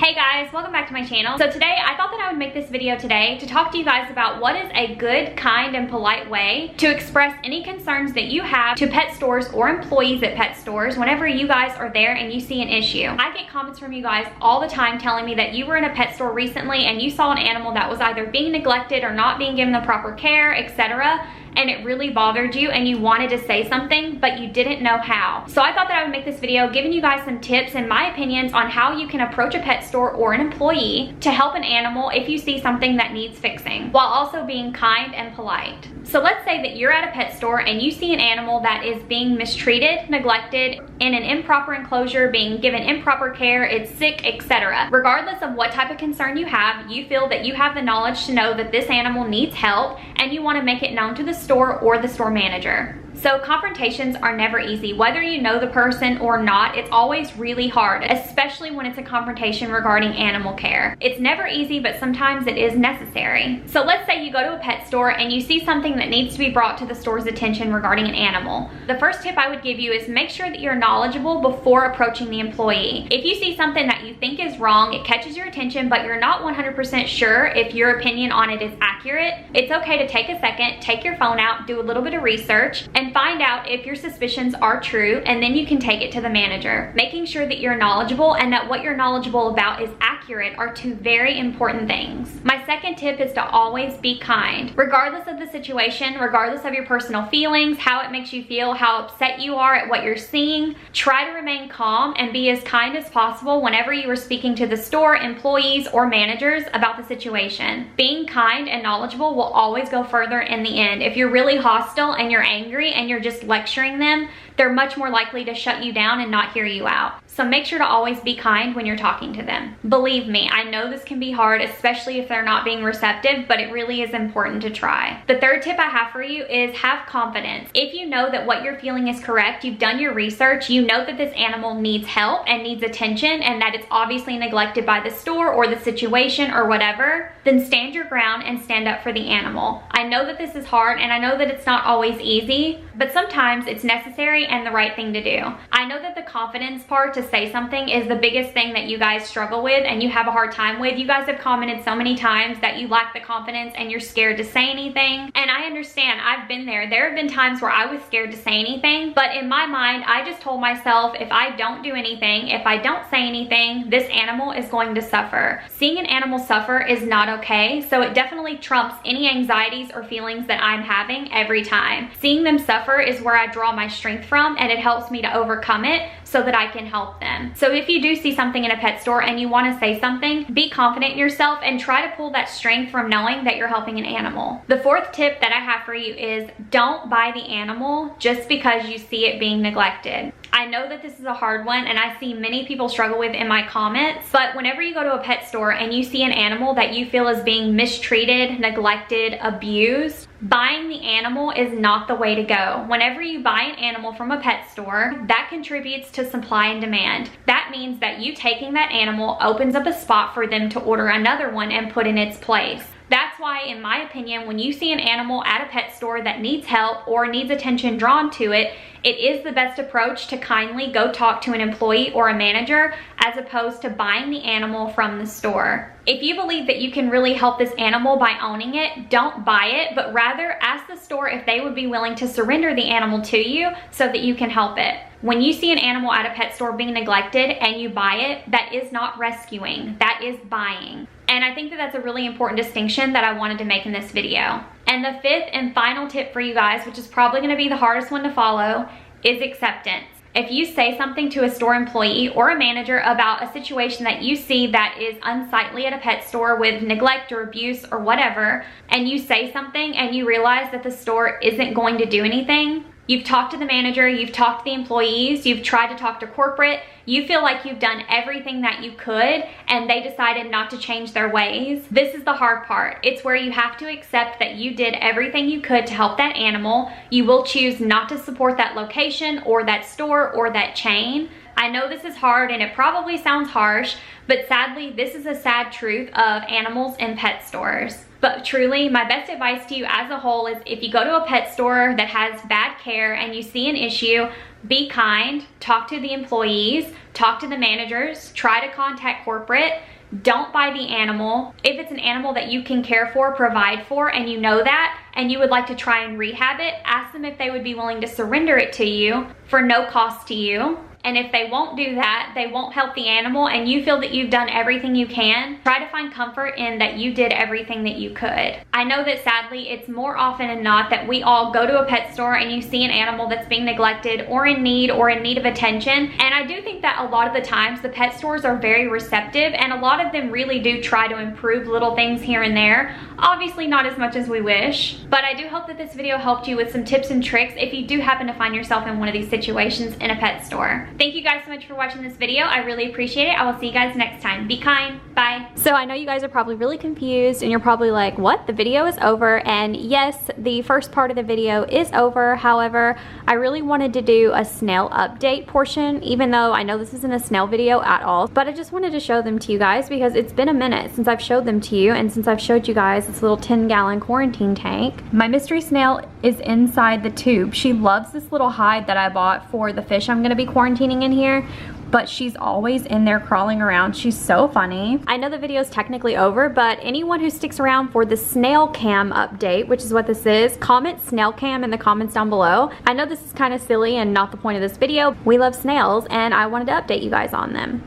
Hey guys, welcome back to my channel. So today I thought that I would make this video today to talk to you guys about what is a good, kind, and polite way to express any concerns that you have to pet stores or employees at pet stores whenever you guys are there and you see an issue. I get comments from you guys all the time telling me that you were in a pet store recently and you saw an animal that was either being neglected or not being given the proper care, etc., and it really bothered you and you wanted to say something but you didn't know how. So I thought that I would make this video giving you guys some tips and my opinions on how you can approach a pet store or an employee to help an animal if you see something that needs fixing, while also being kind and polite. So let's say that you're at a pet store and you see an animal that is being mistreated, neglected, in an improper enclosure, being given improper care, it's sick, etc. Regardless of what type of concern you have, you feel that you have the knowledge to know that this animal needs help and you want to make it known to the store or the store manager. So confrontations are never easy. Whether you know the person or not, it's always really hard, especially when it's a confrontation regarding animal care. It's never easy, but sometimes it is necessary. So let's say you go to a pet store and you see something that needs to be brought to the store's attention regarding an animal. The first tip I would give you is make sure that you're knowledgeable before approaching the employee. If you see something that you think is wrong, it catches your attention, but you're not 100% sure if your opinion on it is accurate, it's okay to take a second, take your phone out, do a little bit of research, and find out if your suspicions are true, and then you can take it to the manager. Making sure that you're knowledgeable and that what you're knowledgeable about is accurate are two very important things. My second tip is to always be kind. Regardless of the situation, regardless of your personal feelings, how it makes you feel, how upset you are at what you're seeing, try to remain calm and be as kind as possible whenever you are speaking to the store, employees, or managers about the situation. Being kind and knowledgeable will always go further in the end. If you're really hostile and you're angry and you're just lecturing them, they're much more likely to shut you down and not hear you out. So make sure to always be kind when you're talking to them. Believe me, I know this can be hard, especially if they're not being receptive, but it really is important to try. The third tip I have for you is have confidence. If you know that what you're feeling is correct, you've done your research, you know that this animal needs help and needs attention and that it's obviously neglected by the store or the situation or whatever, then stand your ground and stand up for the animal. I know that this is hard and I know that it's not always easy, but sometimes it's necessary and the right thing to do. I know that the confidence part to say something is the biggest thing that you guys struggle with and you have a hard time with. You guys have commented so many times that you lack the confidence and you're scared to say anything. And I understand, I've been there. There have been times where I was scared to say anything, but in my mind, I just told myself if I don't do anything, if I don't say anything, this animal is going to suffer. Seeing an animal suffer is not okay, so it definitely trumps any anxieties or feelings that I'm having every time. Seeing them suffer is where I draw my strength from and it helps me to overcome it so that I can help them. So if you do see something in a pet store and you want to say something, be confident in yourself and try to pull that strength from knowing that you're helping an animal. The fourth tip that I have for you is don't buy the animal just because you see it being neglected. I know that this is a hard one and I see many people struggle with in my comments, but whenever you go to a pet store and you see an animal that you feel is being mistreated, neglected, abused, buying the animal is not the way to go. Whenever you buy an animal from a pet store, that contributes to supply and demand. That means that you taking that animal opens up a spot for them to order another one and put in its place. That's why, in my opinion, when you see an animal at a pet store that needs help or needs attention drawn to it, it is the best approach to kindly go talk to an employee or a manager as opposed to buying the animal from the store. If you believe that you can really help this animal by owning it, don't buy it, but rather ask the store if they would be willing to surrender the animal to you so that you can help it. When you see an animal at a pet store being neglected and you buy it, that is not rescuing, that is buying. And I think that that's a really important distinction that I wanted to make in this video. And the fifth and final tip for you guys, which is probably going to be the hardest one to follow, is acceptance. If you say something to a store employee or a manager about a situation that you see that is unsightly at a pet store with neglect or abuse or whatever, and you say something and you realize that the store isn't going to do anything, you've talked to the manager, you've talked to the employees, you've tried to talk to corporate, you feel like you've done everything that you could and they decided not to change their ways. This is the hard part. It's where you have to accept that you did everything you could to help that animal. You will choose not to support that location or that store or that chain. I know this is hard and it probably sounds harsh, but sadly, this is a sad truth of animals in pet stores. But truly, my best advice to you as a whole is if you go to a pet store that has bad care and you see an issue, be kind, talk to the employees, talk to the managers, try to contact corporate. Don't buy the animal. If it's an animal that you can care for, provide for, and you know that, and you would like to try and rehab it, ask them if they would be willing to surrender it to you for no cost to you. And if they won't do that, they won't help the animal, and you feel that you've done everything you can, try to find comfort in that you did everything that you could. I know that sadly, it's more often than not that we all go to a pet store and you see an animal that's being neglected or in need of attention. And I do think that a lot of the times the pet stores are very receptive, and a lot of them really do try to improve little things here and there. Obviously not as much as we wish, but I do hope that this video helped you with some tips and tricks if you do happen to find yourself in one of these situations in a pet store. Thank you guys so much for watching this video. I really appreciate it. I will see you guys next time. Be kind. Bye. So I know you guys are probably really confused and you're probably like, what? The video is over. And yes, the first part of the video is over. However, I really wanted to do a snail update portion, even though I know this isn't a snail video at all. But I just wanted to show them to you guys because it's been a minute since I've showed them to you, and since I've showed you guys this little 10-gallon quarantine tank. My mystery snail is inside the tube. She loves this little hide that I bought for the fish I'm gonna be quarantining in here, but she's always in there crawling around. She's so funny. I know the video is technically over, but anyone who sticks around for the snail cam update, which is what this is, comment snail cam in the comments down below. I know this is kind of silly and not the point of this video. We love snails and I wanted to update you guys on them.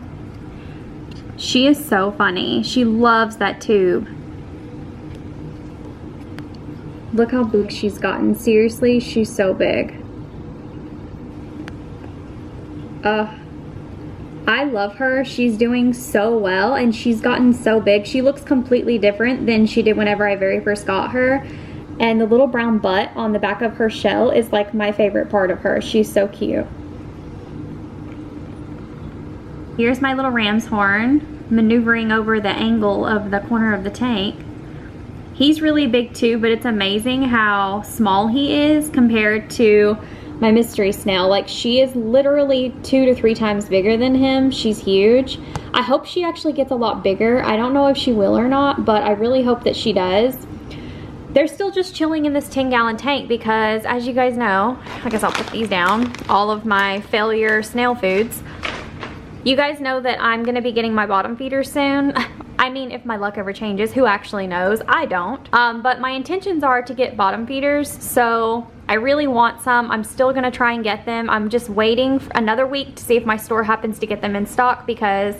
She is so funny. She loves that tube. Look how big she's gotten. Seriously, she's so big. I love her. She's doing so well and she's gotten so big. She looks completely different than she did whenever I very first got her. And the little brown butt on the back of her shell is like my favorite part of her. She's so cute. Here's my little ram's horn maneuvering over the angle of the corner of the tank. He's really big too, but it's amazing how small he is compared to my mystery snail. Like, she is literally 2 to 3 times bigger than him. She's huge. I hope she actually gets a lot bigger. I don't know if she will or not, but I really hope that she does. They're still just chilling in this 10-gallon tank because, as you guys know, I guess I'll put these down, all of my failure snail foods. You guys know that I'm gonna be getting my bottom feeder soon. I mean, if my luck ever changes, who actually knows? I don't. But my intentions are to get bottom feeders, so I really want some. I'm still gonna try and get them. I'm just waiting for another week to see if my store happens to get them in stock, because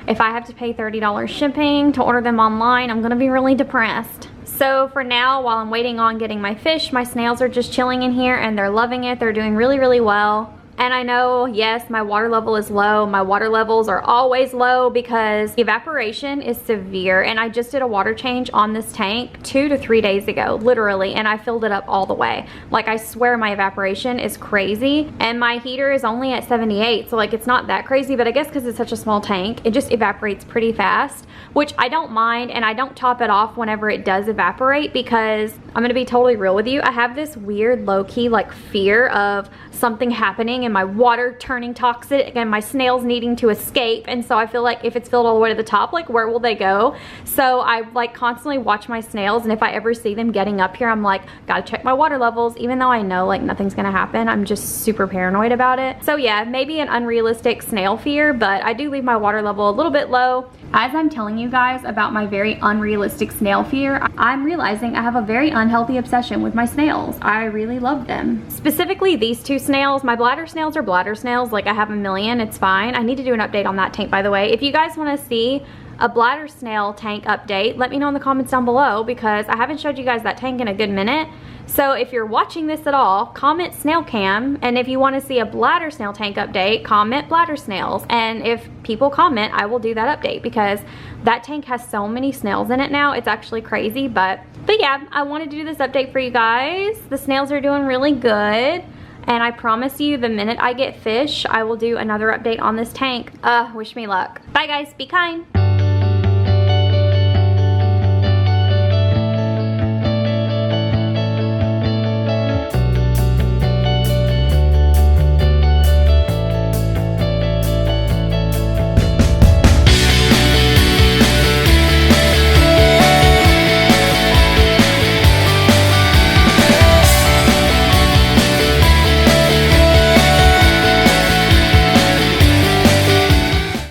if I have to pay $30 shipping to order them online, I'm gonna be really depressed. So for now, while I'm waiting on getting my fish, my snails are just chilling in here and they're loving it. They're doing really, really well. And I know, yes, my water level is low. My water levels are always low because evaporation is severe. And I just did a water change on this tank 2 to 3 days ago, literally, and I filled it up all the way. Like, I swear my evaporation is crazy. And my heater is only at 78, so like it's not that crazy, but I guess because it's such a small tank, it just evaporates pretty fast, which I don't mind, and I don't top it off whenever it does evaporate because I'm gonna be totally real with you. I have this weird low-key like fear of something happening and my water turning toxic and my snails needing to escape, and so I feel like if it's filled all the way to the top, like where will they go? So I like constantly watch my snails, and if I ever see them getting up here, I'm like, gotta check my water levels, even though I know like nothing's gonna happen. I'm just super paranoid about it. So yeah, maybe an unrealistic snail fear, but I do leave my water level a little bit low. As I'm telling you guys about my very unrealistic snail fear, I'm realizing I have a very unhealthy obsession with my snails. I really love them. Specifically these 2 snails. My bladder snails are bladder snails. Like, I have a million, it's fine. I need to do an update on that tank, by the way. If you guys want to see a bladder snail tank update, let me know in the comments down below, because I haven't showed you guys that tank in a good minute. So if you're watching this at all, comment snail cam, and if you want to see a bladder snail tank update, comment bladder snails. And if people comment, I will do that update, because that tank has so many snails in it now. It's actually crazy, but yeah, I wanted to do this update for you guys. The snails are doing really good, and I promise you, the minute I get fish, I will do another update on this tank. Wish me luck. Bye guys, be kind.